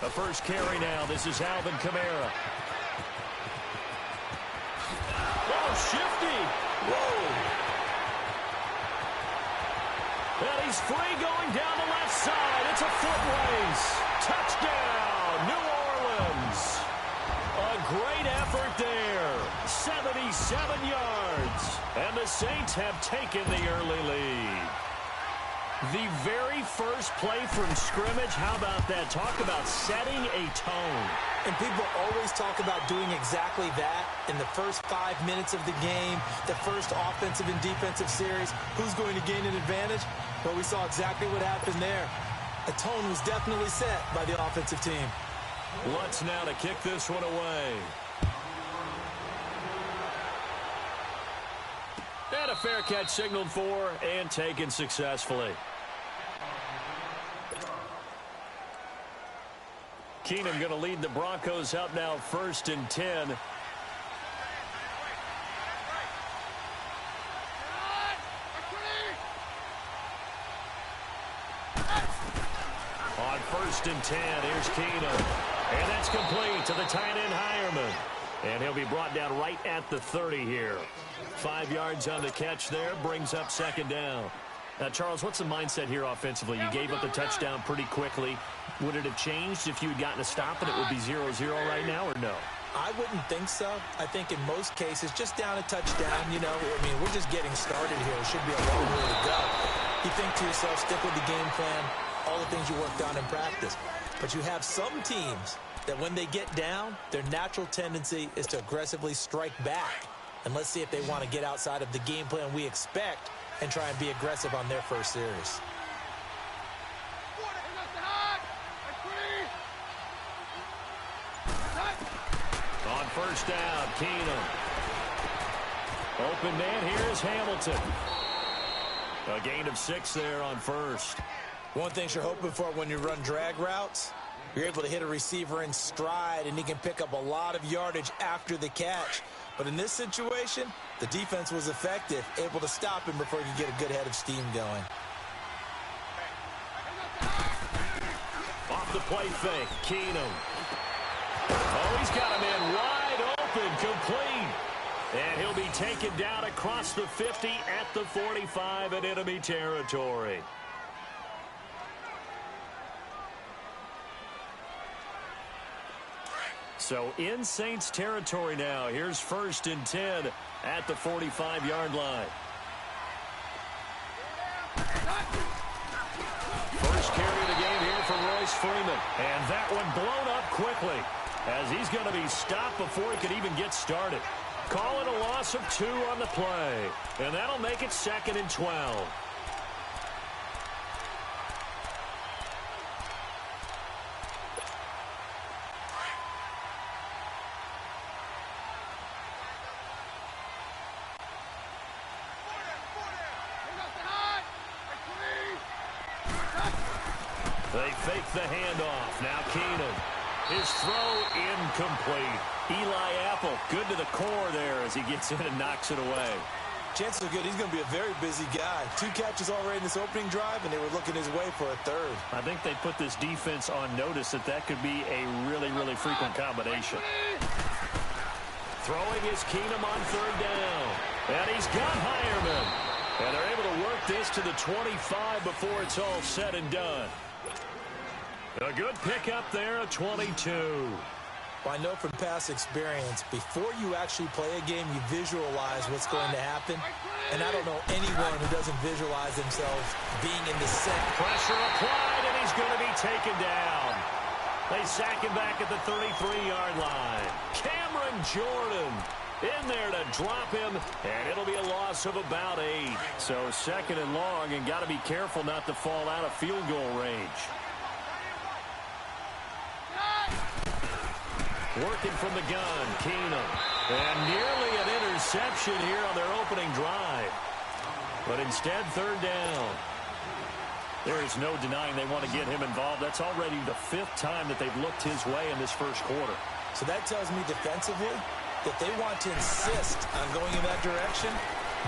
The first carry now. This is Alvin Kamara. Oh, shifty. Whoa. And he's free going down the left side. It's a foot race. Touchdown, New Orleans. A great effort there. 77 yards. And the Saints have taken the early lead. The very first play from scrimmage, how about that? Talk about setting a tone. And people always talk about doing exactly that in the first 5 minutes of the game, the first offensive and defensive series. Who's going to gain an advantage? Well, we saw exactly what happened there. A tone was definitely set by the offensive team. Lutz now to kick this one away. And a fair catch signaled for and taken successfully. Keenum going to lead the Broncos up now 1st and 10. On 1st and 10, here's Keenum. And that's complete to the tight end Hireman. And he'll be brought down right at the 30 here. 5 yards on the catch there, brings up 2nd down. Now, Charles, what's the mindset here offensively? You gave up the touchdown pretty quickly. Would it have changed if you had gotten a stop and it would be 0-0 right now, or no? I wouldn't think so. I think in most cases, just down a touchdown, you know, I mean, we're just getting started here. It should be a long way to go. You think to yourself, stick with the game plan, all the things you worked on in practice. But you have some teams that when they get down, their natural tendency is to aggressively strike back. And let's see if they want to get outside of the game plan we expect and try and be aggressive on their first series. On 1st down, Keenum. Open man, here's Hamilton. A gain of 6 there on 1st. One thing you're hoping for when you run drag routes, you're able to hit a receiver in stride, and he can pick up a lot of yardage after the catch. But in this situation, the defense was effective, able to stop him before he could get a good head of steam going. Off the play fake, Keenum. Oh, he's got him in wide open, complete. And he'll be taken down across the 50 at the 45 in enemy territory. So in Saints territory now. Here's 1st and 10 at the 45-yard line. First carry of the game here for Royce Freeman. And that one blown up quickly as he's going to be stopped before he could even get started. Call it a loss of 2 on the play. And that'll make it 2nd and 12. They fake the handoff. Now Keenum. His throw incomplete. Eli Apple good to the core there as he gets in and knocks it away. Chances are good. He's going to be a very busy guy. 2 catches already in this opening drive, and they were looking his way for a 3rd. I think they put this defense on notice that that could be a really, really frequent combination. Throwing is Keenum on 3rd down. And he's got Hireman. And they're able to work this to the 25 before it's all said and done. A good pickup there, a 22. Well, I know from past experience, before you actually play a game, you visualize what's going to happen. And I don't know anyone who doesn't visualize themselves being in the set. Pressure applied, and he's going to be taken down. They sack him back at the 33-yard line. Cameron Jordan in there to drop him, and it'll be a loss of about 8. So 2nd and long, and got to be careful not to fall out of field goal range. Working from the gun, Keenum. And nearly an interception here on their opening drive. But instead, 3rd down. There is no denying they want to get him involved. That's already the 5th time that they've looked his way in this first quarter. So that tells me defensively that they want to insist on going in that direction.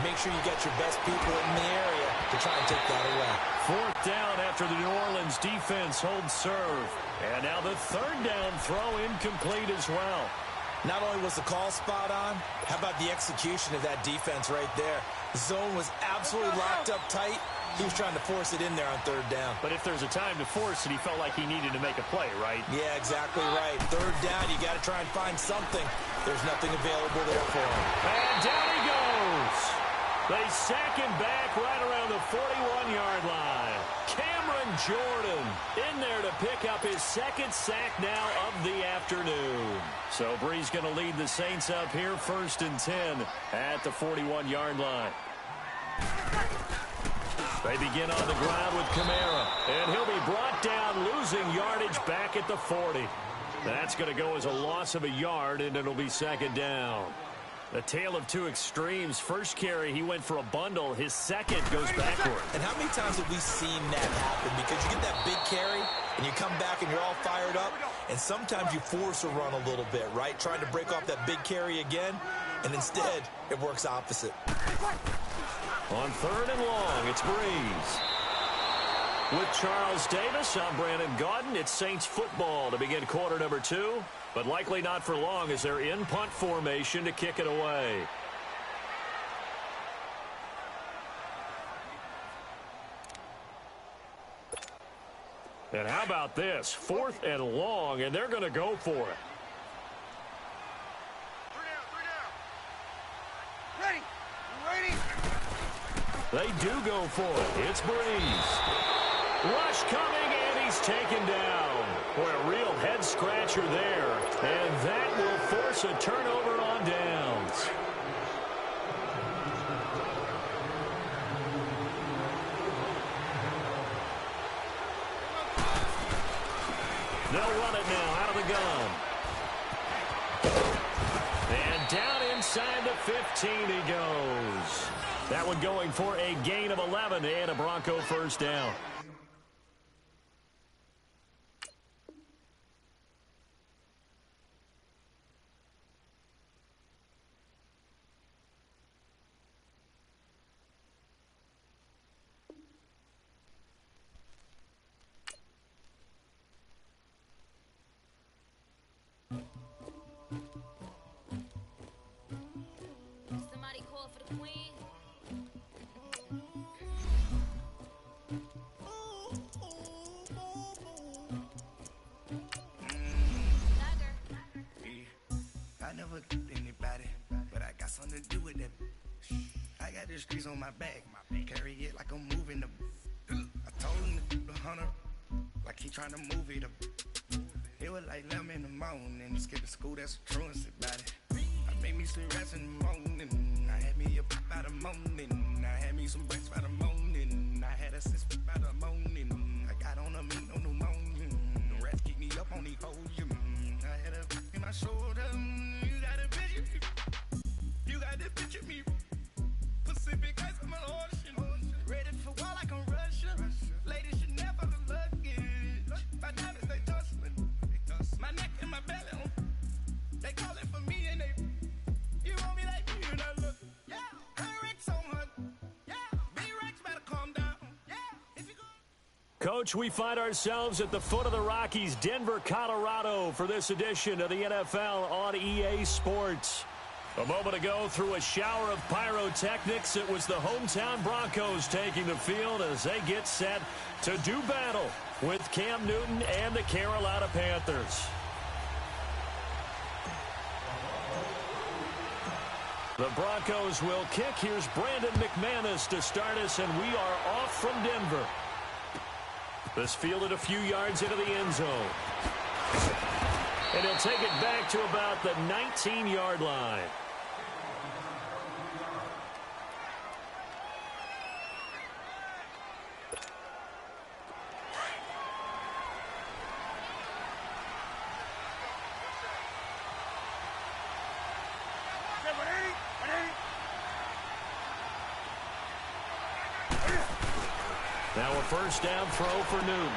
Make sure you get your best people in the area to try and take that away. Fourth down after the New Orleans defense holds serve. And now the third down throw incomplete as well. Not only was the call spot on, how about the execution of that defense right there? The zone was absolutely locked up tight. He was trying to force it in there on third down. But if there's a time to force it, he felt like he needed to make a play, right? Yeah, exactly right. Third down, you got to try and find something. There's nothing available there for him. And down he goes. They sack him back right around the 41-yard line. Cameron Jordan in there to pick up his second sack now of the afternoon. So Bree's going to lead the Saints up here 1st and 10 at the 41-yard line. They begin on the ground with Kamara, and he'll be brought down, losing yardage back at the 40. That's going to go as a loss of a yard, and it'll be second down. A tale of two extremes. First carry, he went for a bundle. His second goes backward. And how many times have we seen that happen? Because you get that big carry, and you come back and you're all fired up, and sometimes you force a run a little bit, right? Trying to break off that big carry again, and instead it works opposite. On third and long, it's Breeze. With Charles Davis, I'm Brandon Gaudin. It's Saints football to begin quarter number 2, but likely not for long as they're in punt formation to kick it away. And how about this? 4th and long, and they're going to go for it. They do go for it. It's Breeze. Rush coming, and he's taken down. Boy, a real head-scratcher there. And that will force a turnover on downs. They'll run it now out of the gun. And down inside the 15 he goes. That one going for a gain of 11 and a Bronco first down. Somebody call for the queen. Something to do with that. I got the streets on my back. Carry it like I'm moving the. I told him to do the 100 like he trying to move it up. It was like 11 in the morning. Skip to school, that's a truancy about it. I made me some rest in the morning. I had me a pop by the morning. I had me some breaks by the morning. I had a six by the morning. I got on a meat on the morning. The rats keep me up on the podium. I had a in my shoulder. You got a bitch. You got this bitch at me. Pacific ice on my ocean. Ready for war like I'm Russian. Ladies should never look luggage. My diamonds, they tussling. My neck and my belly. They calling for me and they. You want me like me and I look. Yeah. Rex on her. Yeah. B-Rex better calm down. Yeah. If you go. Coach, we find ourselves at the foot of the Rockies, Denver, Colorado, for this edition of the NFL on EA Sports. A moment ago, through a shower of pyrotechnics, it was the hometown Broncos taking the field as they get set to do battle with Cam Newton and the Carolina Panthers. The Broncos will kick. Here's Brandon McManus to start us, and we are off from Denver. This fielded a few yards into the end zone. And he'll take it back to about the 19-yard line. Now a first down throw for Newton.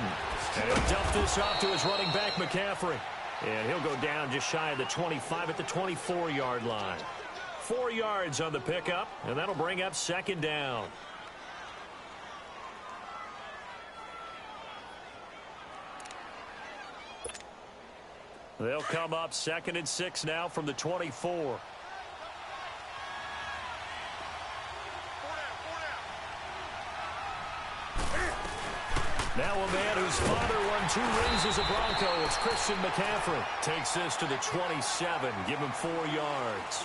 And he'll dump this off to his running back, McCaffrey. And he'll go down just shy of the 25 at the 24-yard line. 4 yards on the pickup, and that'll bring up second down. They'll come up 2nd and 6 now from the 24. Now a man whose father won 2 rings as a Bronco. It's Christian McCaffrey. Takes this to the 27. Give him 4 yards.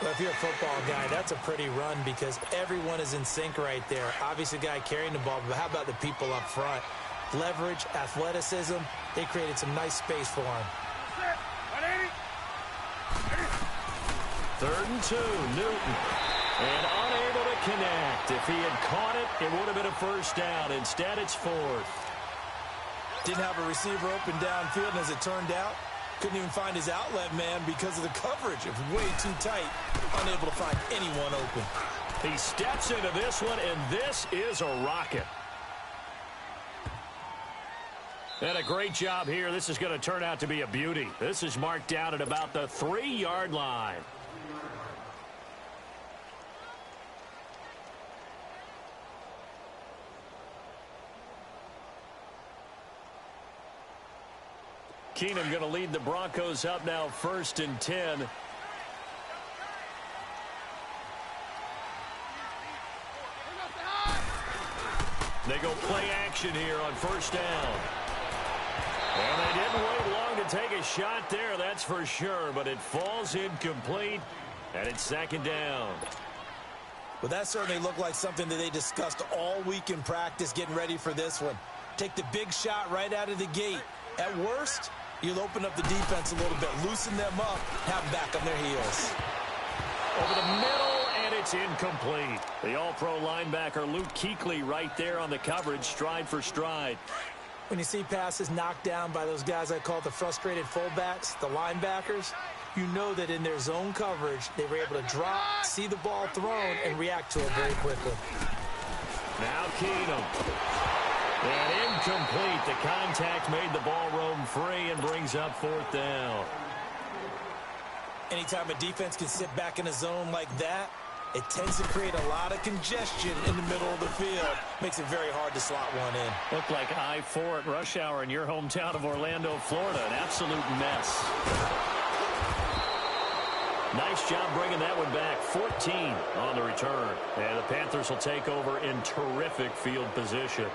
Well, if you're a football guy, that's a pretty run because everyone is in sync right there. Obviously, the guy carrying the ball, but how about the people up front? Leverage, athleticism, they created some nice space for him. 3rd and 2, Newton. And unable to connect. If he had caught it, it would have been a first down. Instead, it's 4th. Didn't have a receiver open downfield, and as it turned out, couldn't even find his outlet man because of the coverage. It was way too tight. Unable to find anyone open. He steps into this one, and this is a rocket. And a great job here. This is going to turn out to be a beauty. This is marked down at about the 3-yard line. Keenum going to lead the Broncos up now 1st and 10. They go play action here on 1st down. And they didn't wait long to take a shot there, that's for sure. But it falls incomplete, and it's 2nd down. Well, that certainly looked like something that they discussed all week in practice getting ready for this one. Take the big shot right out of the gate. At worst, you'll open up the defense a little bit, loosen them up, have them back on their heels. Over the middle, and it's incomplete. The all-pro linebacker Luke Kuechly right there on the coverage, stride for stride. When you see passes knocked down by those guys I call the frustrated fullbacks, the linebackers, you know that in their zone coverage, they were able to drop, see the ball thrown, and react to it very quickly. Now Keenum. And incomplete. The contact made the ball roam free and brings up 4th down. Anytime a defense can sit back in a zone like that, it tends to create a lot of congestion in the middle of the field. Makes it very hard to slot one in. Looked like I-4 at rush hour in your hometown of Orlando, Florida. An absolute mess. Nice job bringing that one back. 14 on the return. And the Panthers will take over in terrific field position.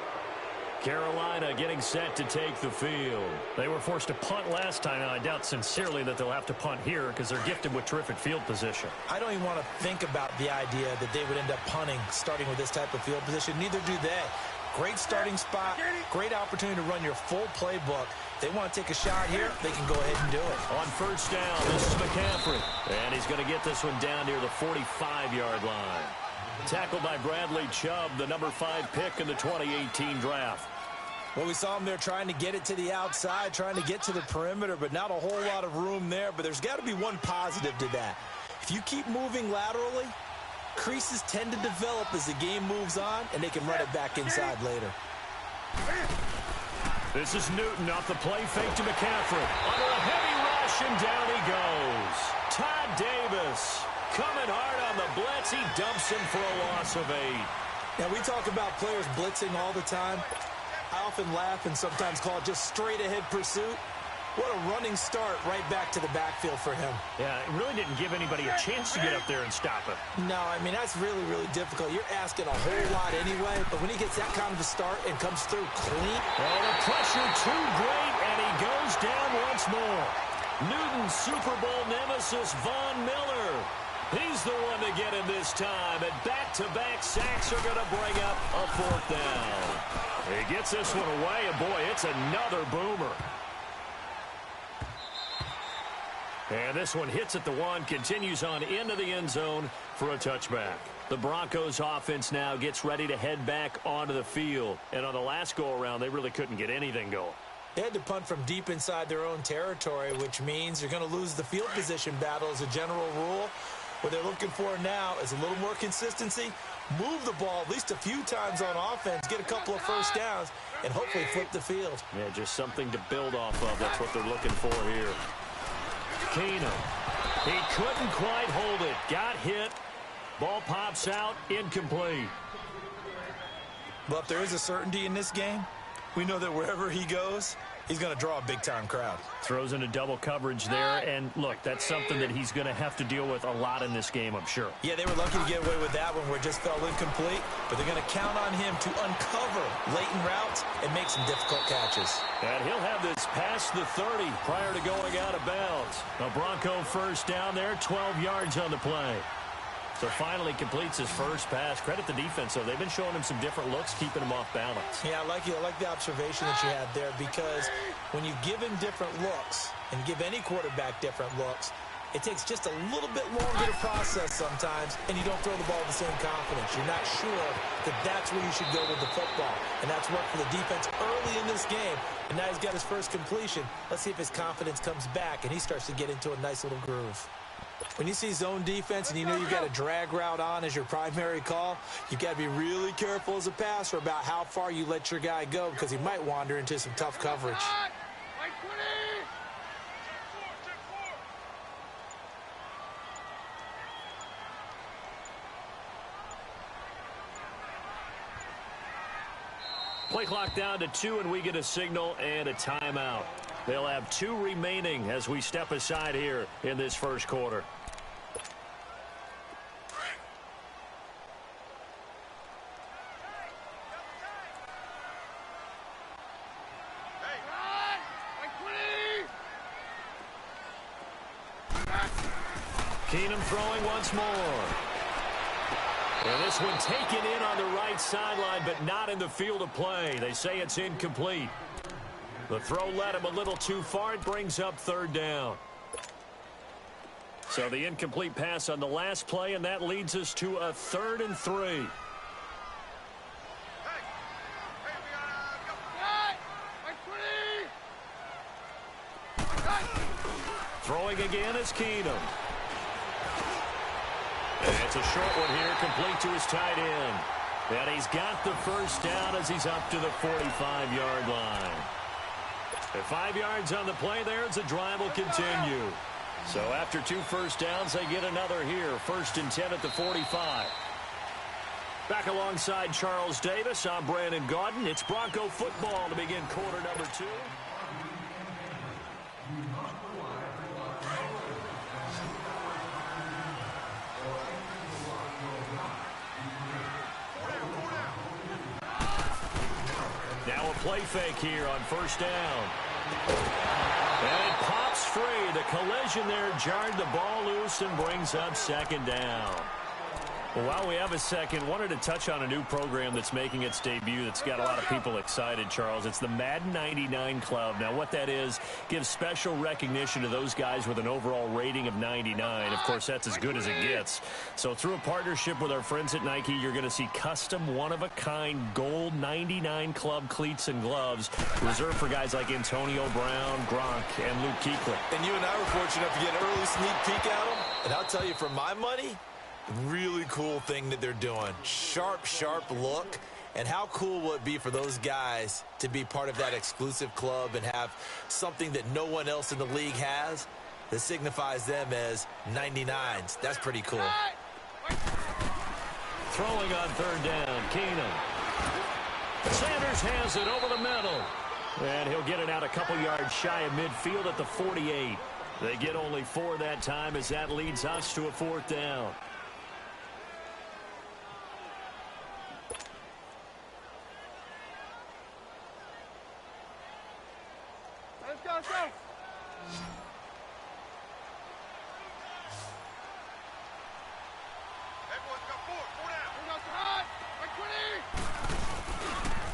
Carolina getting set to take the field. They were forced to punt last time, and I doubt sincerely that they'll have to punt here because they're gifted with terrific field position. I don't even want to think about the idea that they would end up punting starting with this type of field position. Neither do they. Great starting spot, great opportunity to run your full playbook. If they want to take a shot here, they can go ahead and do it. On 1st down, this is McCaffrey. And he's going to get this one down near the 45-yard line. Tackled by Bradley Chubb, the number 5 pick in the 2018 draft. Well, we saw him there trying to get it to the outside, trying to get to the perimeter, but not a whole lot of room there. But there's got to be one positive to that. If you keep moving laterally, creases tend to develop as the game moves on, and they can run it back inside later. This is Newton off the play fake to McCaffrey. Under a heavy rush, and down he goes. Todd Davis coming hard on the blitz. He dumps him for a loss of 8. Now, we talk about players blitzing all the time. I often laugh and sometimes call it just straight-ahead pursuit. What a running start right back to the backfield for him. Yeah, it really didn't give anybody a chance to get up there and stop him. No, I mean, that's really, really difficult. You're asking a whole lot anyway, but when he gets that kind of a start and comes through clean. Oh, the pressure too great, and he goes down once more. Newton's Super Bowl nemesis, Von Miller. He's the one to get him this time, and back-to-back sacks are going to bring up a 4th down. He gets this one away, and boy, it's another boomer. And this one hits at the 1, continues on into the end zone for a touchback. The Broncos offense now gets ready to head back onto the field. And on the last go-around, they really couldn't get anything going. They had to punt from deep inside their own territory, which means you're going to lose the field position battle as a general rule. What they're looking for now is a little more consistency, move the ball at least a few times on offense, get a couple of first downs, and hopefully flip the field. Yeah, just something to build off of. That's what they're looking for here. Keenum. He couldn't quite hold it. Got hit. Ball pops out. Incomplete. But if there is a certainty in this game, We know that wherever he goes, he's going to draw a big-time crowd. Throws into double coverage there, and look, that's something that he's going to have to deal with a lot in this game, I'm sure. Yeah, they were lucky to get away with that one where it just fell incomplete, but they're going to count on him to uncover latent routes and make some difficult catches. And he'll have this past the 30 prior to going out of bounds. A Bronco first down there, 12 yards on the play. So finally completes his first pass. Credit the defense, though. They've been showing him some different looks, keeping him off balance. Yeah, I like the observation that you had there, because when you give him different looks and give any quarterback different looks, it takes just a little bit longer to process sometimes, and you don't throw the ball with the same confidence. You're not sure that that's where you should go with the football, and that's worked for the defense early in this game, and now he's got his first completion. Let's see if his confidence comes back, and he starts to get into a nice little groove. When you see zone defense and you know you've got a drag route on as your primary call, you've got to be really careful as a passer about how far you let your guy go, because he might wander into some tough coverage. Play clock down to 2, and we get a signal and a timeout. They'll have 2 remaining as we step aside here in this first quarter. Keenum throwing once more. And this one taken in on the right sideline, but not in the field of play. They say it's incomplete. The throw led him a little too far. It brings up third down. So the incomplete pass on the last play, and that leads us to a 3rd and 3. Throwing again is Keenum. And it's a short one here, complete to his tight end. And he's got the first down as he's up to the 45-yard line. At 5 yards on the play there, the drive will continue. So after 2 first downs, they get another here. 1st and 10 at the 45. Back alongside Charles Davis, I'm Brandon Gaudin. It's Bronco football to begin quarter number 2. Now a play fake here on 1st down. And it pops free. The collision there jarred the ball loose and brings up 2nd down. Well, while we have a second, wanted to touch on a new program that's making its debut that's got a lot of people excited, Charles. It's the Madden 99 Club. Now, what that is, gives special recognition to those guys with an overall rating of 99. Of course, that's as good as it gets. So through a partnership with our friends at Nike, you're going to see custom, one-of-a-kind gold 99 Club cleats and gloves reserved for guys like Antonio Brown, Gronk, and Luke Kuechly. And you and I were fortunate enough to get an early sneak peek at them. And I'll tell you, for my money, really cool thing that they're doing. Sharp, sharp look. And how cool will it be for those guys to be part of that exclusive club and have something that no one else in the league has that signifies them as 99s. That's pretty cool. Throwing on 3rd down, Keenum. Sanders has it over the middle. And he'll get it out a couple yards shy of midfield at the 48. They get only 4 that time as that leads us to a 4th down. Let's go.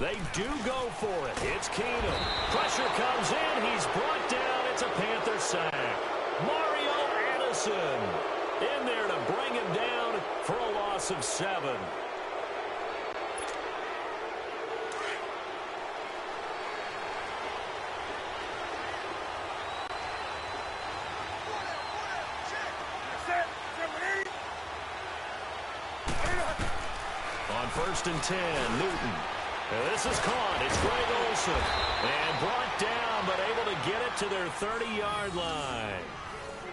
They do go for it. It's Keenum. Pressure comes in. He's brought down. It's a Panther sack. Mario Addison in there to bring him down for a loss of 7. On 1st and 10, Newton. This is caught. It's Greg Olsen. And brought down, but able to get it to their 30-yard line.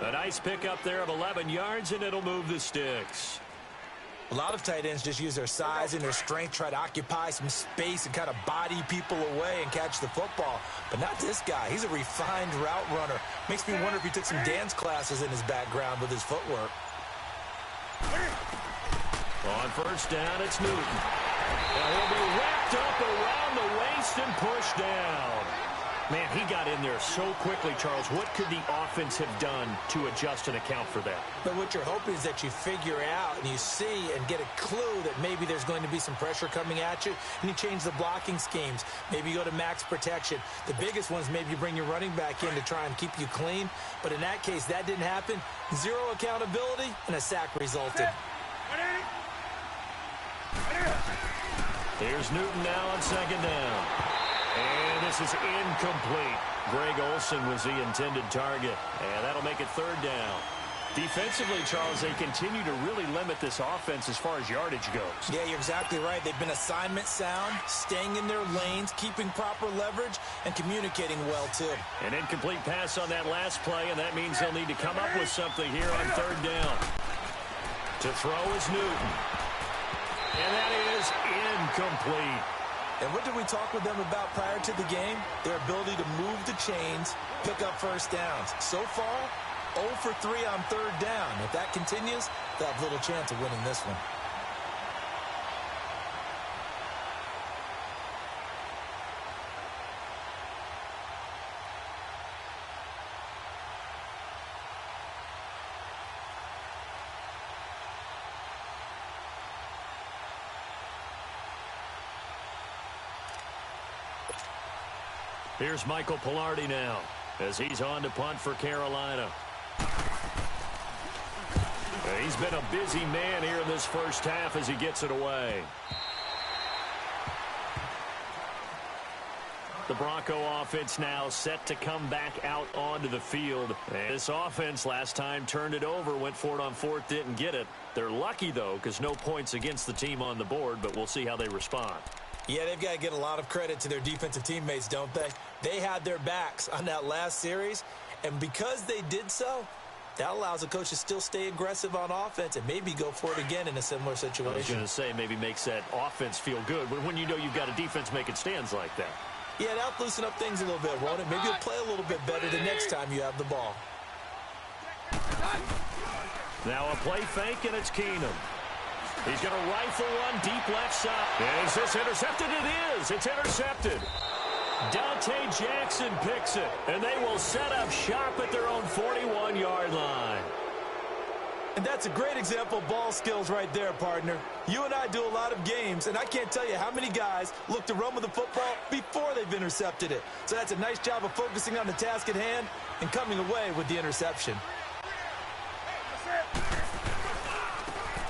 A nice pickup there of 11 yards, and it'll move the sticks. A lot of tight ends just use their size and their strength, try to occupy some space and kind of body people away and catch the football. But not this guy. He's a refined route runner. Makes me wonder if he took some dance classes in his background with his footwork. On first down, it's Newton. And he'll be wrapped up around the waist and pushed down. Man, he got in there so quickly, Charles. What could the offense have done to adjust and account for that? But what you're hoping is that you figure out and you see and get a clue that maybe there's going to be some pressure coming at you, and you change the blocking schemes. Maybe you go to max protection. The biggest one is maybe you bring your running back in to try and keep you clean. But in that case, that didn't happen. Zero accountability, and a sack resulted. Here's Newton now on second down. And this is incomplete. Greg Olsen was the intended target. And that'll make it third down. Defensively, Charles, they continue to really limit this offense as far as yardage goes. Yeah, you're exactly right. They've been assignment sound, staying in their lanes, keeping proper leverage, and communicating well, too. An incomplete pass on that last play, and that means they'll need to come up with something here on third down. To throw is Newton. And that is incomplete. And what did we talk with them about prior to the game? Their ability to move the chains, pick up first downs. So far, 0 for 3 on third down. If that continues, they'll have little chance of winning this one. Here's Michael Pilardi now as he's on to punt for Carolina. He's been a busy man here in this first half as he gets it away. The Bronco offense now set to come back out onto the field. And this offense last time turned it over, went for it on fourth, didn't get it. They're lucky, though, because no points against the team on the board, but we'll see how they respond. Yeah, they've got to get a lot of credit to their defensive teammates, don't they? They had their backs on that last series, and because they did so, that allows the coach to still stay aggressive on offense and maybe go for it again in a similar situation. I was going to say maybe makes that offense feel good, but when you know you've got a defense making stands like that. Yeah, that'll loosen up things a little bit, won't it? Maybe you'll play a little bit better the next time you have the ball. Now a play fake, and it's Keenum. He's going to rifle one deep left side. Is this intercepted? It is. It's intercepted. Dante Jackson picks it, and they will set up shop at their own 41-yard line. And that's a great example of ball skills right there, partner. You and I do a lot of games, and I can't tell you how many guys look to run with the football before they've intercepted it. So that's a nice job of focusing on the task at hand and coming away with the interception.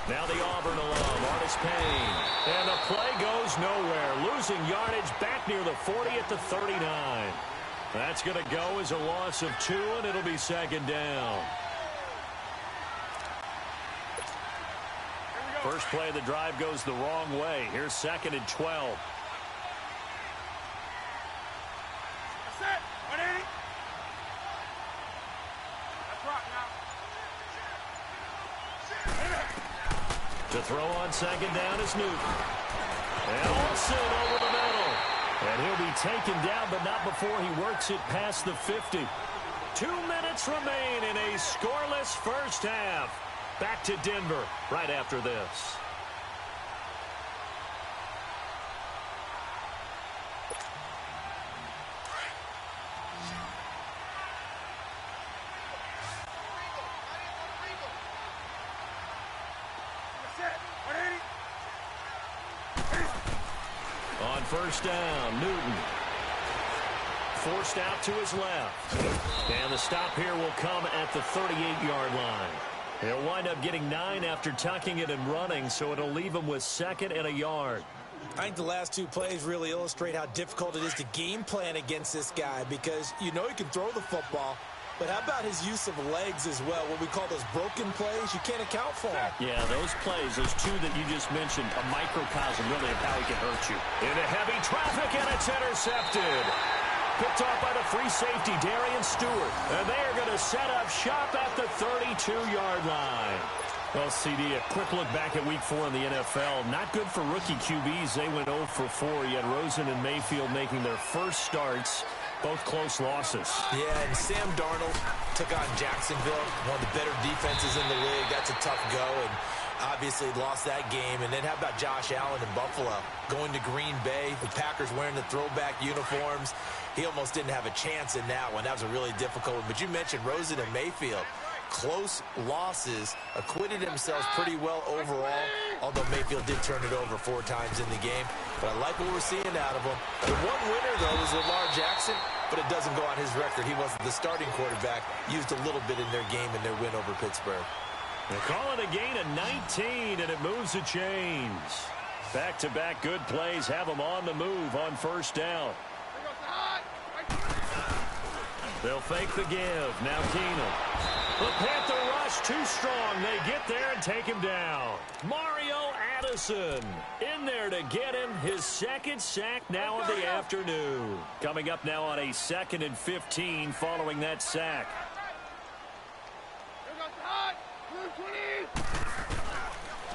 Now the Auburn alum, Artis Payne. And the play goes nowhere. Losing yardage back near the 40 at the 39. That's going to go as a loss of 2, and it'll be second down. First play of the drive goes the wrong way. Here's second and 12. To throw on second down is Newton. And Olsen over the middle. And he'll be taken down, but not before he works it past the 50. 2 minutes remain in a scoreless first half. Back to Denver right after this. On first down, Newton. Forced out to his left. And the stop here will come at the 38-yard line. He'll wind up getting 9 after tucking it and running, so it'll leave him with second and a yard. I think the last 2 plays really illustrate how difficult it is to game plan against this guy because you know he can throw the football, but how about his use of legs as well, what we call those broken plays? You can't account for them. Yeah, those plays, those 2 that you just mentioned, a microcosm really of how he can hurt you. Into heavy traffic, and it's intercepted. Picked off by the free safety, Darian Stewart. And they are going to set up shop at the 32-yard line. Well, CD, a quick look back at Week 4 in the NFL. Not good for rookie QBs. They went 0 for 4. You had Rosen and Mayfield making their first starts, both close losses. Yeah, and Sam Darnold took on Jacksonville, one of the better defenses in the league. That's a tough go, and obviously lost that game. And then how about Josh Allen in Buffalo? Going to Green Bay, the Packers wearing the throwback uniforms. He almost didn't have a chance in that one. That was a really difficult one. But you mentioned Rosen and Mayfield. Close losses, acquitted themselves pretty well overall, although Mayfield did turn it over 4 times in the game. But I like what we're seeing out of him. The one winner, though, is Lamar Jackson, but it doesn't go on his record. He wasn't the starting quarterback, used a little bit in their game in their win over Pittsburgh. They call it a gain of 19, and it moves the chains. Back-to-back good plays have them on the move on first down. They'll fake the give. Now Keenum. The Panther rush too strong. They get there and take him down. Mario Addison in there to get him his second sack now of the afternoon. Coming up now on a 2nd and 15 following that sack.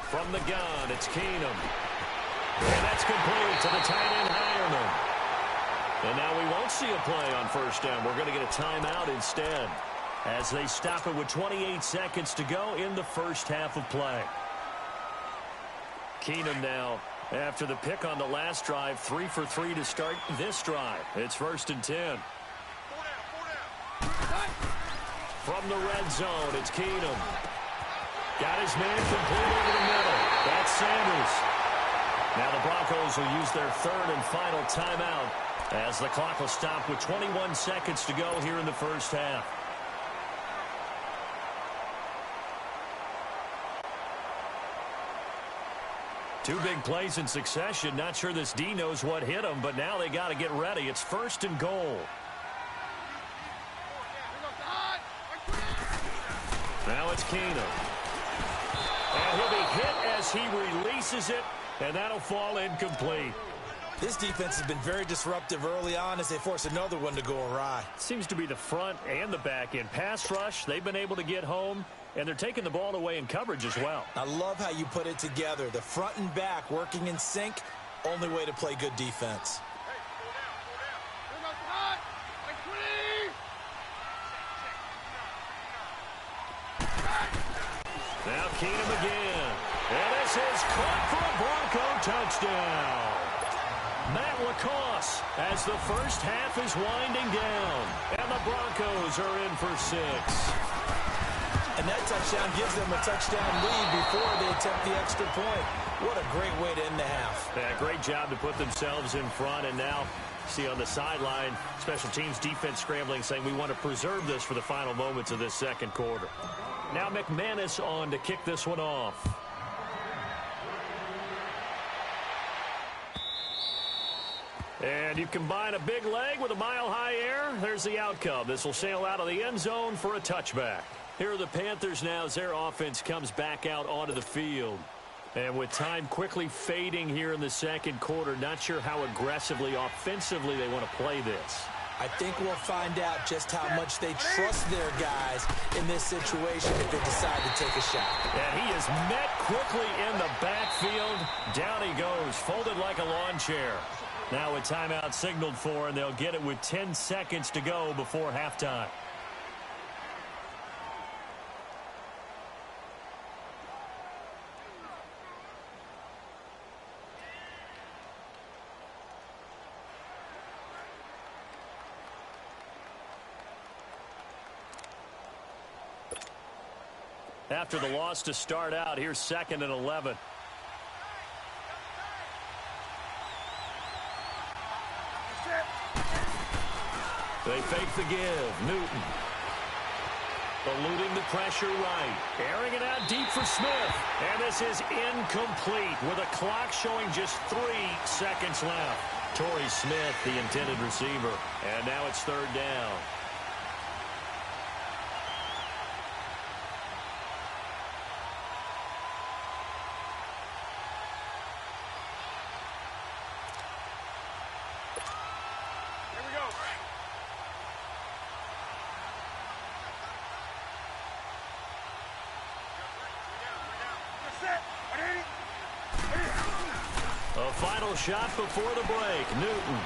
From the gun, it's Keenum. And that's complete to the tight end Hireman. And now we won't see a play on first down. We're going to get a timeout instead, as they stop it with 28 seconds to go in the first half of play. Keenum now, after the pick on the last drive, 3 for 3 to start this drive. It's 1st and 10. From the red zone, it's Keenum. Got his man complete over the middle. That's Sanders. Now the Broncos will use their 3rd and final timeout, as the clock will stop with 21 seconds to go here in the first half. Two big plays in succession. Not sure this D knows what hit him, but now they got to get ready. It's 1st and goal. Now it's Keenum. And he'll be hit as he releases it, and that'll fall incomplete. This defense has been very disruptive early on as they force another one to go awry. Seems to be the front and the back end. Pass rush, they've been able to get home, and they're taking the ball away in coverage as well. I love how you put it together. The front and back working in sync, only way to play good defense. Now Keenum again. And this is caught for a Bronco touchdown. Matt LaCosse as the first half is winding down. And the Broncos are in for 6. And that touchdown gives them a touchdown lead before they attempt the extra point. What a great way to end the half. Yeah, great job to put themselves in front. And now, see on the sideline, special teams defense scrambling, saying we want to preserve this for the final moments of this second quarter. Now McManus on to kick this one off. And you combine a big leg with a mile-high air, there's the outcome. This will sail out of the end zone for a touchback. Here are the Panthers now as their offense comes back out onto the field. And with time quickly fading here in the second quarter, not sure how aggressively, offensively they want to play this. I think we'll find out just how much they trust their guys in this situation if they decide to take a shot. And he is met quickly in the backfield. Down he goes, folded like a lawn chair. Now a timeout signaled for, and they'll get it with 10 seconds to go before halftime. After the loss to start out, here's 2nd and 11. They fake the give. Newton. Eluding the pressure right. Airing it out deep for Smith. And this is incomplete with a clock showing just 3 seconds left. Torrey Smith, the intended receiver. And now it's 3rd down. final shot before the break. Newton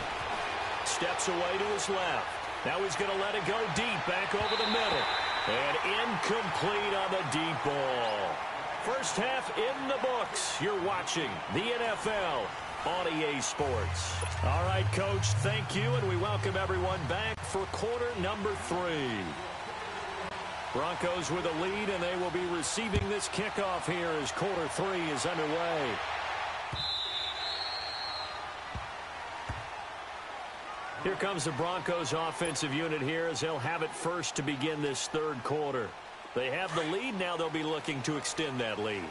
steps away to his left. Now he's going to let it go deep, back over the middle. And incomplete on the deep ball. First half in the books. You're watching the NFL on EA Sports. All right, Coach, thank you, and we welcome everyone back for quarter number 3. Broncos with a lead, and they will be receiving this kickoff here as quarter 3 is underway. Here comes the Broncos offensive unit here as they'll have it first to begin this third quarter. They have the lead. Now they'll be looking to extend that lead.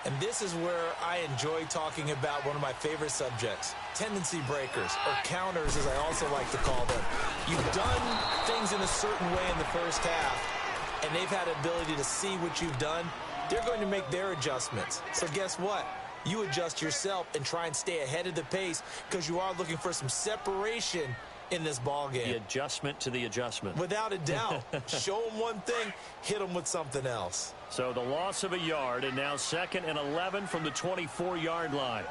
And this is where I enjoy talking about one of my favorite subjects, tendency breakers, or counters as I also like to call them. You've done things in a certain way in the first half, and they've had the ability to see what you've done. They're going to make their adjustments. So guess what? You adjust yourself and try and stay ahead of the pace because you are looking for some separation in this ball game. The adjustment to the adjustment. Without a doubt. Show them one thing, hit them with something else. So the loss of a yard, and now 2nd and 11 from the 24-yard line.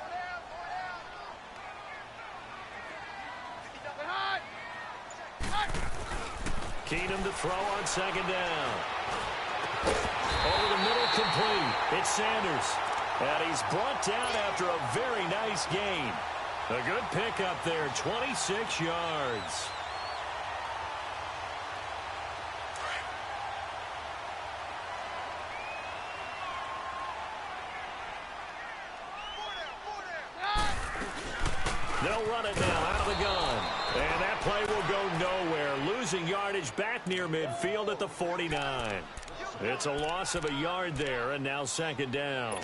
Keenum to throw on 2nd down. Over the middle, complete. It's Sanders. And he's brought down after a very nice gain. A good pickup there, 26 yards. They'll run it now out of the gun. And that play will go nowhere. Losing yardage back near midfield at the 49. It's a loss of a yard there, and now 2nd down.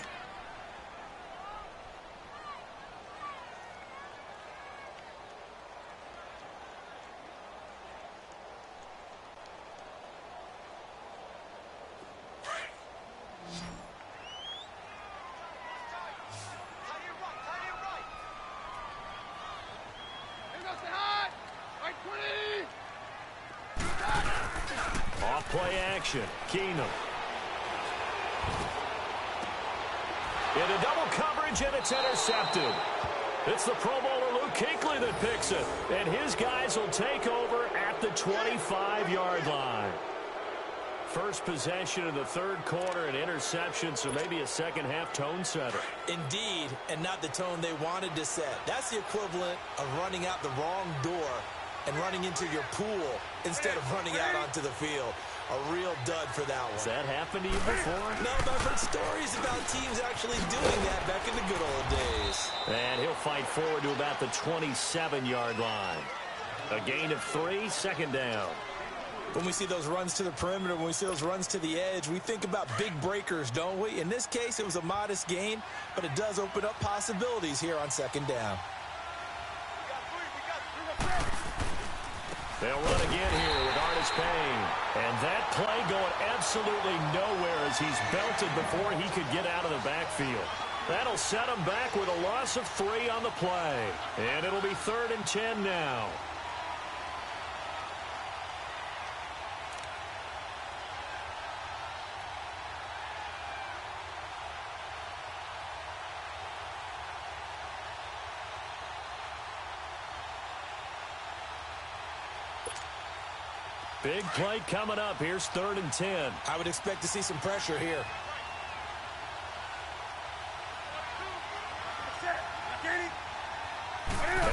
Play action. Keenum. Into double coverage, and it's intercepted. It's the Pro Bowler Luke Kuechly that picks it. And his guys will take over at the 25-yard line. First possession of the third quarter, an interception, so maybe a second-half tone setter. Indeed, and not the tone they wanted to set. That's the equivalent of running out the wrong door and running into your pool instead of running out onto the field. A real dud for that one. Has that happened to you before? No, but I've heard stories about teams actually doing that back in the good old days. And he'll fight forward to about the 27-yard line. A gain of 3, 2nd down. When we see those runs to the perimeter, when we see those runs to the edge, we think about big breakers, don't we? In this case, it was a modest gain, but it does open up possibilities here on 2nd down. They'll run again here with Artis Payne. And that play going absolutely nowhere as he's belted before he could get out of the backfield. That'll set him back with a loss of 3 on the play. And it'll be 3rd and 10 now. Big play coming up. Here's 3rd and 10. I would expect to see some pressure here.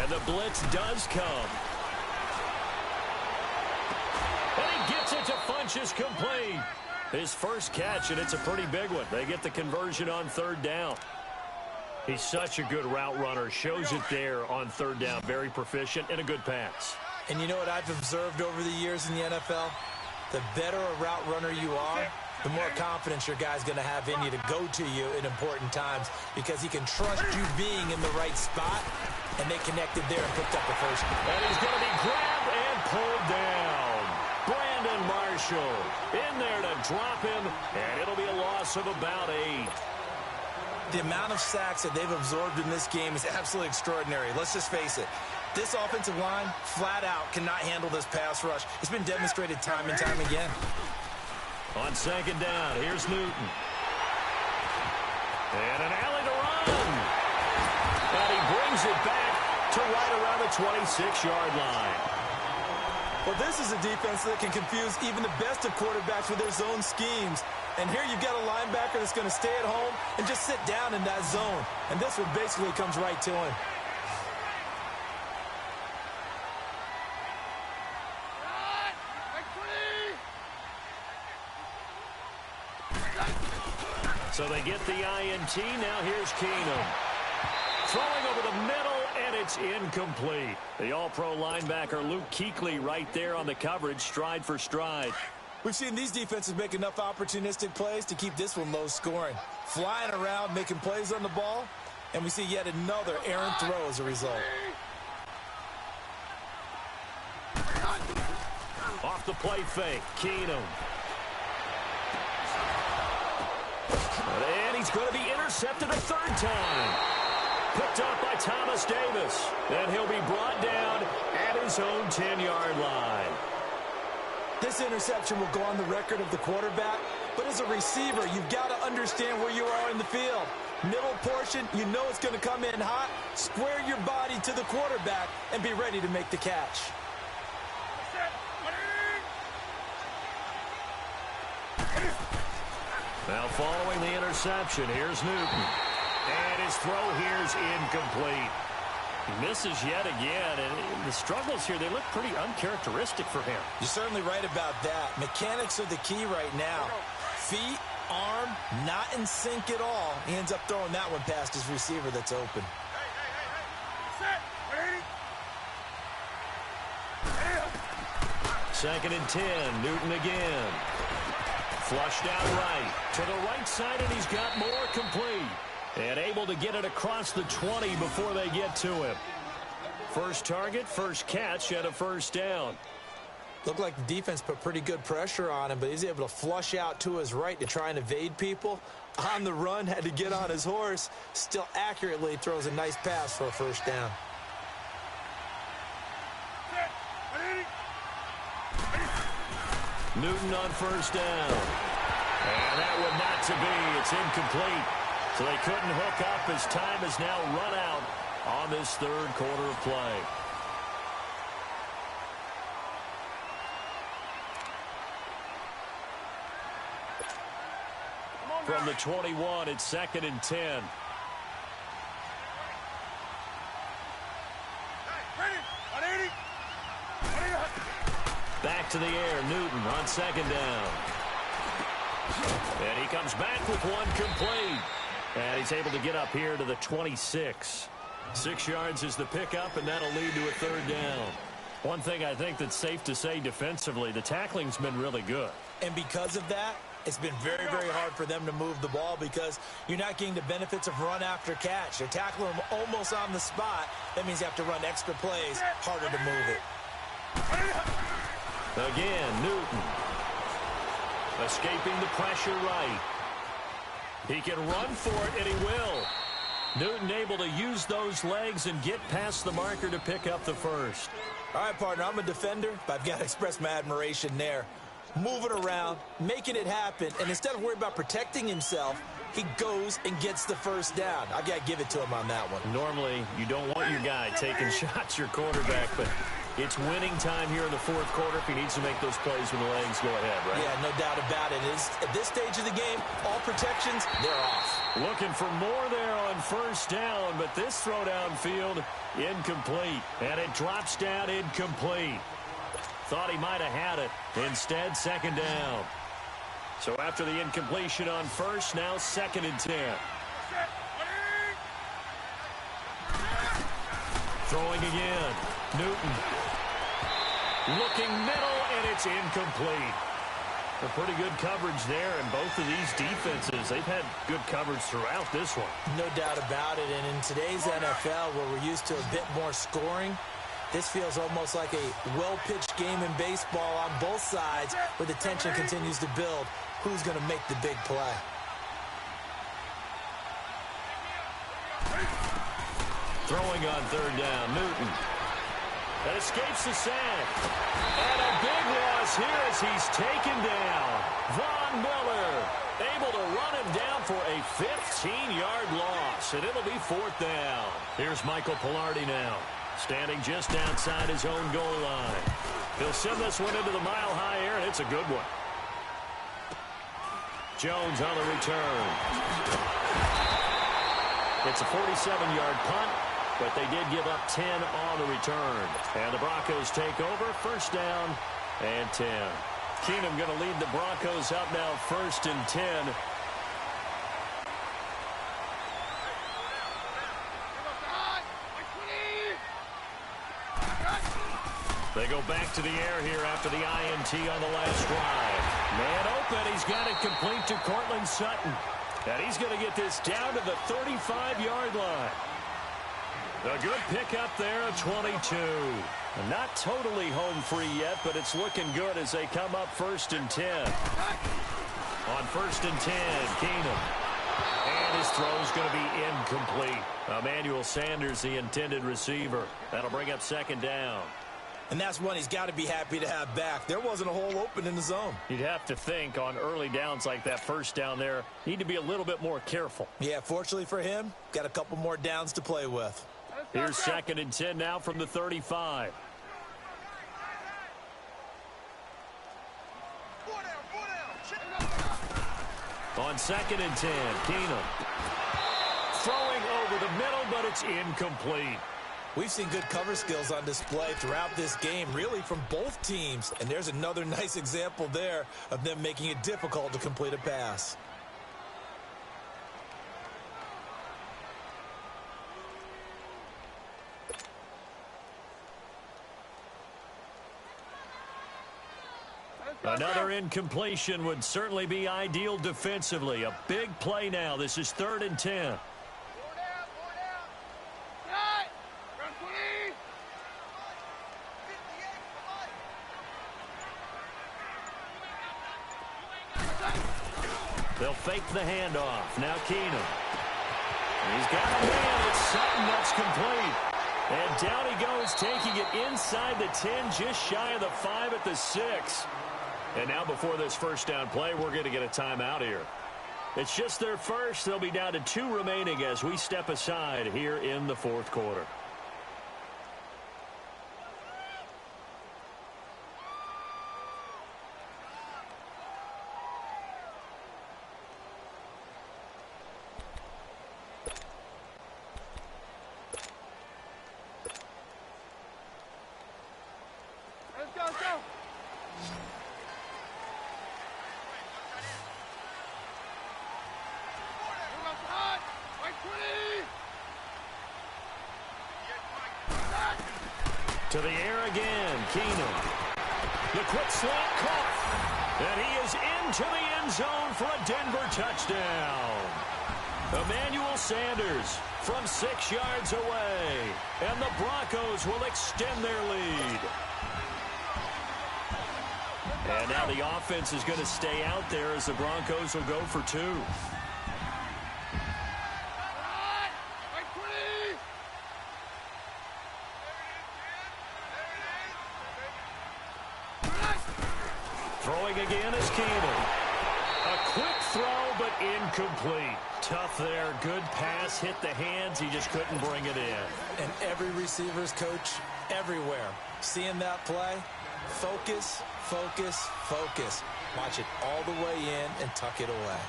And the blitz does come. And he gets it to Funchess complete. His first catch, and it's a pretty big one. They get the conversion on 3rd down. He's such a good route runner. Shows it there on 3rd down. Very proficient and a good pass. And you know what I've observed over the years in the NFL? The better a route runner you are, the more confidence your guy's going to have in you to go to you in important times because he can trust you being in the right spot, and they connected there and picked up the first. And he's going to be grabbed and pulled down. Brandon Marshall in there to drop him, and it'll be a loss of about 8. The amount of sacks that they've absorbed in this game is absolutely extraordinary. Let's just face it. This offensive line, flat out, cannot handle this pass rush. It's been demonstrated time and time again. On 2nd down, here's Newton. And an alley to run. And he brings it back to right around the 26-yard line. Well, this is a defense that can confuse even the best of quarterbacks with their zone schemes. And here you've got a linebacker that's going to stay at home and just sit down in that zone. And this one basically comes right to him. So they get the INT. Now here's Keenum. Throwing over the middle, and it's incomplete. The all-pro linebacker Luke Kuechly right there on the coverage, stride for stride. We've seen these defenses make enough opportunistic plays to keep this one low scoring. Flying around, making plays on the ball, and we see yet another errant throw as a result. Off the play fake, Keenum. And he's going to be intercepted a third time. Picked up by Thomas Davis. And he'll be brought down at his own 10-yard line. This interception will go on the record of the quarterback, but as a receiver, you've got to understand where you are in the field. Middle portion, you know it's going to come in hot. Square your body to the quarterback and be ready to make the catch. Now following the interception, here's Newton. And his throw here's incomplete. He misses yet again, and the struggles here, they look pretty uncharacteristic for him. You're certainly right about that. Mechanics are the key right now. Feet, arm, not in sync at all. He ends up throwing that one past his receiver that's open. Second and 10, Newton again. Flushed out right to the right side, and he's got more complete. And able to get it across the 20 before they get to him. First target, first catch, and a first down. Looked like the defense put pretty good pressure on him, but he's able to flush out to his right to try and evade people. On the run, had to get on his horse. Still accurately throws a nice pass for a first down. Newton on first down. And that one not to be. It's incomplete. So they couldn't hook up as time has now run out on this third quarter of play. From the 21, it's second and 10. Back to the air, Newton on second down. And he comes back with one complete. And he's able to get up here to the 26. 6 yards is the pickup, and that'll lead to a third down. One thing I think that's safe to say defensively, the tackling's been really good. And because of that, it's been very, very hard for them to move the ball because you're not getting the benefits of run after catch. They're tackling them almost on the spot. That means you have to run extra plays, harder to move it. Again, Newton. Escaping the pressure right. He can run for it, and he will. Newton able to use those legs and get past the marker to pick up the first. All right, partner, I'm a defender, but I've got to express my admiration there. Moving around, making it happen, and instead of worrying about protecting himself, he goes and gets the first down. I've got to give it to him on that one. Normally, you don't want your guy taking shots, your quarterback, but it's winning time here in the fourth quarter. If he needs to make those plays with the legs, go ahead, right? Yeah, no doubt about it. At this stage of the game, all protections, they're off. Looking for more there on first down, but this throw downfield, incomplete. And it drops down incomplete. Thought he might have had it. Instead, second down. So after the incompletion on first, now second and 10. Throwing again. Newton. Looking middle, and it's incomplete. A pretty good coverage there, and both of these defenses, they've had good coverage throughout this one. No doubt about it, and in today's NFL, where we're used to a bit more scoring, this feels almost like a well-pitched game in baseball on both sides, where the tension continues to build. Who's going to make the big play? Throwing on third down, Newton. That escapes the sack. And a big loss is here as he's taken down. Von Miller able to run him down for a 15-yard loss, and it'll be 4th down. Here's Michael Pilardi now, standing just outside his own goal line. He'll send this one into the mile-high air, and it's a good one. Jones on the return. It's a 47-yard punt, but they did give up 10 on the return. And the Broncos take over, 1st down and 10. Keenum going to lead the Broncos up now, 1st and 10. They go back to the air here after the INT on the last drive. Man open, he's got it complete to Cortland Sutton. And he's going to get this down to the 35-yard line. A good pickup there of 22. Not totally home free yet, but it's looking good as they come up 1st and 10. On 1st and 10, Keenum. And his throw's going to be incomplete. Emmanuel Sanders, the intended receiver. That'll bring up 2nd down. And that's one he's got to be happy to have back. There wasn't a hole open in the zone. You'd have to think on early downs like that 1st down there, need to be a little bit more careful. Yeah, fortunately for him, got a couple more downs to play with. Here's 2nd and 10 now from the 35. On 2nd and 10, Keenum. Throwing over the middle, but it's incomplete. We've seen good cover skills on display throughout this game, really from both teams. And there's another nice example there of them making it difficult to complete a pass. Another incompletion would certainly be ideal defensively. A big play now. This is 3rd and 10. They'll fake the handoff. Now Keenum. He's got a man. It's Sutton. That's complete. And down he goes, taking it inside the 10, just shy of the 5 at the 6. And now before this 1st down play, we're going to get a timeout here. It's just their first. They'll be down to 2 remaining as we step aside here in the 4th quarter. To the air again, Keenum. The quick slant caught. And he is into the end zone for a Denver touchdown. Emmanuel Sanders from 6 yards away. And the Broncos will extend their lead. And now the offense is going to stay out there as the Broncos will go for 2. Throwing again is Keenum. A quick throw, but incomplete. Tough there. Good pass. Hit the hands. He just couldn't bring it in. And every receiver's coach everywhere. Seeing that play, focus, focus, focus. Watch it all the way in and tuck it away.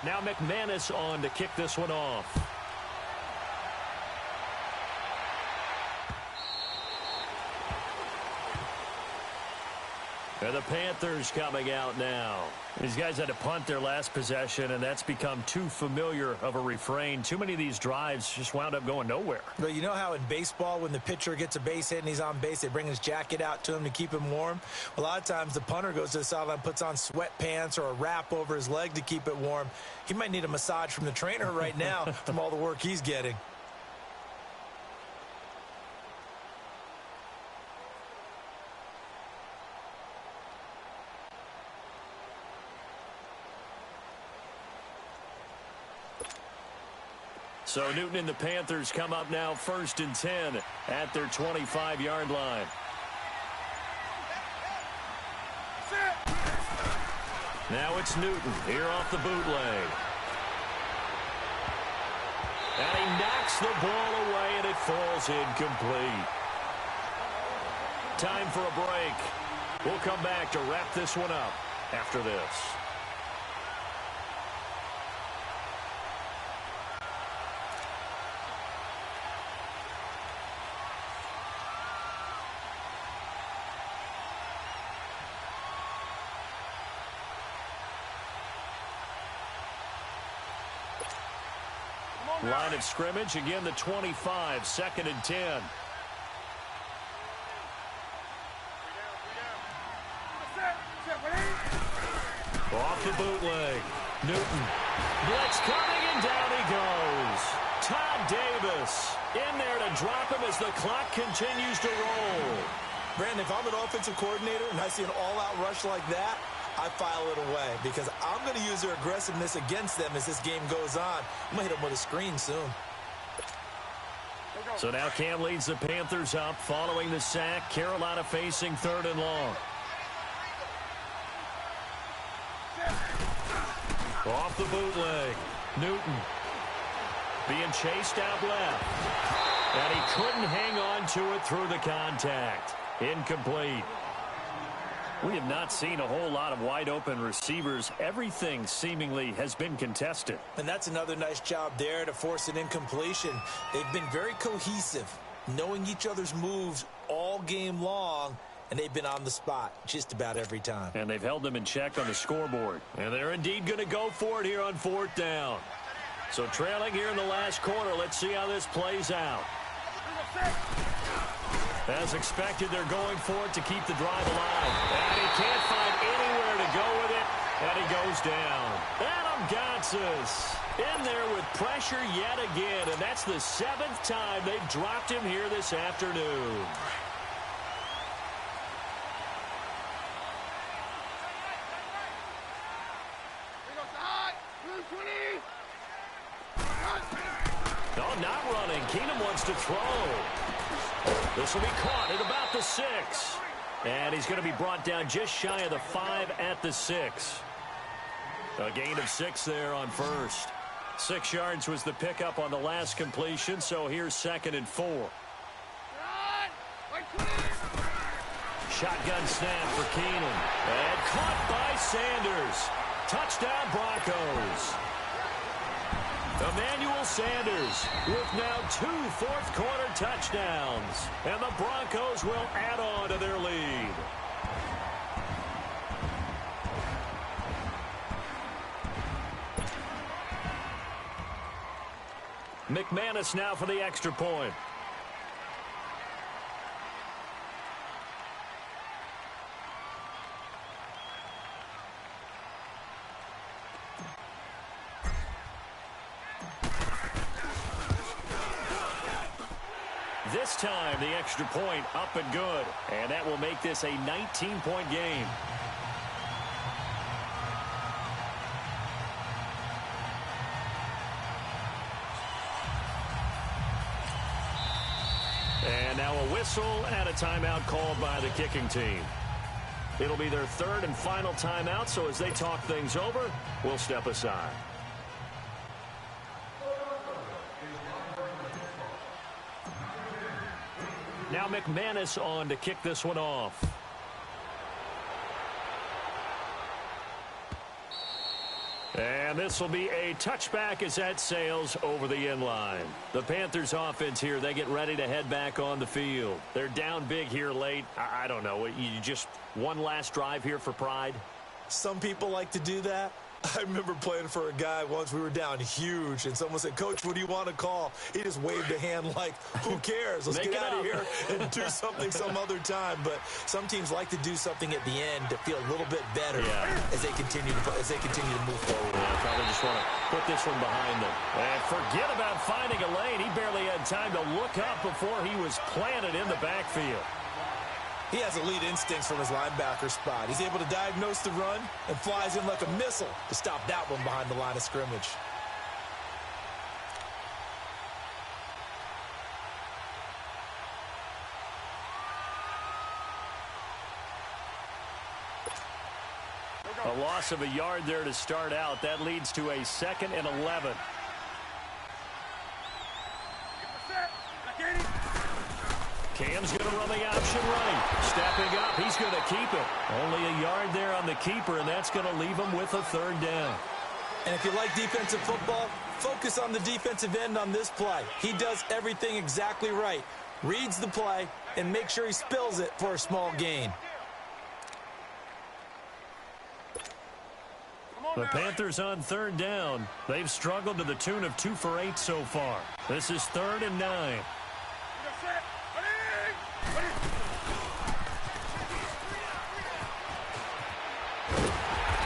Now McManus on to kick this one off. And the Panthers coming out now. These guys had to punt their last possession, and that's become too familiar of a refrain. Too many of these drives just wound up going nowhere. But you know how in baseball, when the pitcher gets a base hit and he's on base, they bring his jacket out to him to keep him warm? A lot of times the punter goes to the sideline, puts on sweatpants or a wrap over his leg to keep it warm. He might need a massage from the trainer right now from all the work he's getting. So Newton and the Panthers come up now 1st and 10 at their 25-yard line. Now it's Newton here off the bootleg. And he knocks the ball away, and it falls incomplete. Time for a break. We'll come back to wrap this one up after this. Line of scrimmage, again the 25, 2nd and 10. Off the bootleg. Newton. Blitz coming, and down he goes. Todd Davis in there to drop him as the clock continues to roll. Brandon, if I'm an offensive coordinator and I see an all-out rush like that, I file it away because I'm going to use their aggressiveness against them as this game goes on. I'm going to hit them with a screen soon. So now Cam leads the Panthers up following the sack. Carolina facing 3rd and long. Off the bootleg. Newton being chased out left. And he couldn't hang on to it through the contact. Incomplete. We have not seen a whole lot of wide open receivers. Everything seemingly has been contested. And that's another nice job there to force an incompletion. They've been very cohesive, knowing each other's moves all game long, and they've been on the spot just about every time. And they've held them in check on the scoreboard. And they're indeed going to go for it here on 4th down. So trailing here in the last quarter, let's see how this plays out. As expected, they're going for it to keep the drive alive. And he can't find anywhere to go with it, and he goes down. Adam Gotsis in there with pressure yet again, and that's the 7th time they've dropped him here this afternoon. No, not running. Keenum wants to throw. This will be caught at about the 6. And he's going to be brought down just shy of the 5 at the 6. A gain of 6 there on first. 6 yards was the pickup on the last completion, so here's 2nd and 4. Shotgun snap for Keenum. And caught by Sanders. Touchdown Broncos. Emmanuel Sanders with now 2 fourth-quarter touchdowns. And the Broncos will add on to their lead. McManus now for the extra point. This time, the extra point up and good. And that will make this a 19-point game. And now a whistle and a timeout called by the kicking team. It'll be their 3rd and final timeout, so as they talk things over, we'll step aside. Now McManus on to kick this one off. And this will be a touchback as that sails over the end line. The Panthers offense here, they get ready to head back on the field. They're down big here late. I don't know. You just one last drive here for pride? Some people like to do that. I remember playing for a guy once. We were down huge, and someone said, "Coach, what do you want to call?" He just waved a hand like, who cares? Let's get out of here and do something some other time. But some teams like to do something at the end to feel a little bit better as they continue to move forward. Yeah, probably just want to put this one behind them. And forget about finding a lane. He barely had time to look up before he was planted in the backfield. He has elite instincts from his linebacker spot. He's able to diagnose the run and flies in like a missile to stop that one behind the line of scrimmage. A loss of a yard there to start out. That leads to a 2nd and 11. Cam's going to run the option right. Stepping up, he's going to keep it. Only a yard there on the keeper, and that's going to leave him with a 3rd down. And if you like defensive football, focus on the defensive end on this play. He does everything exactly right. Reads the play and make sure he spills it for a small gain. The Panthers on 3rd down. They've struggled to the tune of 2 for 8 so far. This is 3rd and 9.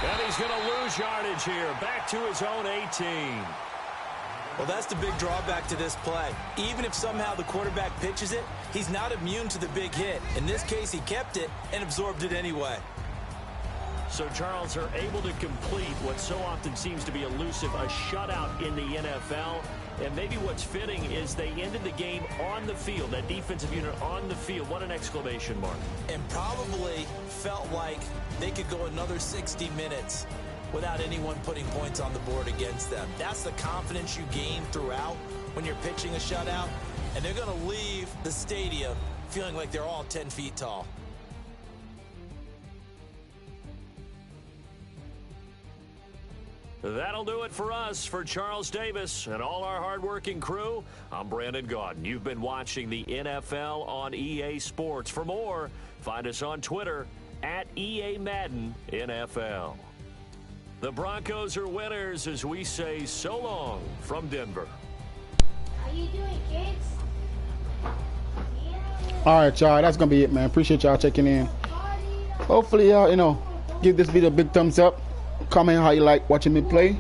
And he's going to lose yardage here. Back to his own 18. Well, that's the big drawback to this play. Even if somehow the quarterback pitches it, he's not immune to the big hit. In this case, he kept it and absorbed it anyway. So, Charles, are able to complete what so often seems to be elusive, a shutout in the NFL. And maybe what's fitting is they ended the game on the field, that defensive unit on the field. What an exclamation mark. And probably felt like they could go another 60 minutes without anyone putting points on the board against them. That's the confidence you gain throughout when you're pitching a shutout. And they're going to leave the stadium feeling like they're all 10 feet tall. That'll do it for us. For Charles Davis and all our hardworking crew, I'm Brandon Gaudin. You've been watching the NFL on EA Sports. For more, find us on Twitter at EA Madden NFL. The Broncos are winners as we say so long from Denver. How you doing, kids? All right, y'all. That's going to be it, man. Appreciate y'all checking in. Hopefully, y'all, give this video a big thumbs up. Comment how you like watching me play.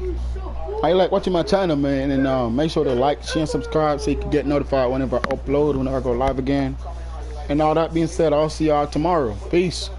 How you like watching my channel, man. And make sure to like, share, and subscribe so you can get notified whenever I upload, whenever I go live again. And all that being said, I'll see y'all tomorrow. Peace.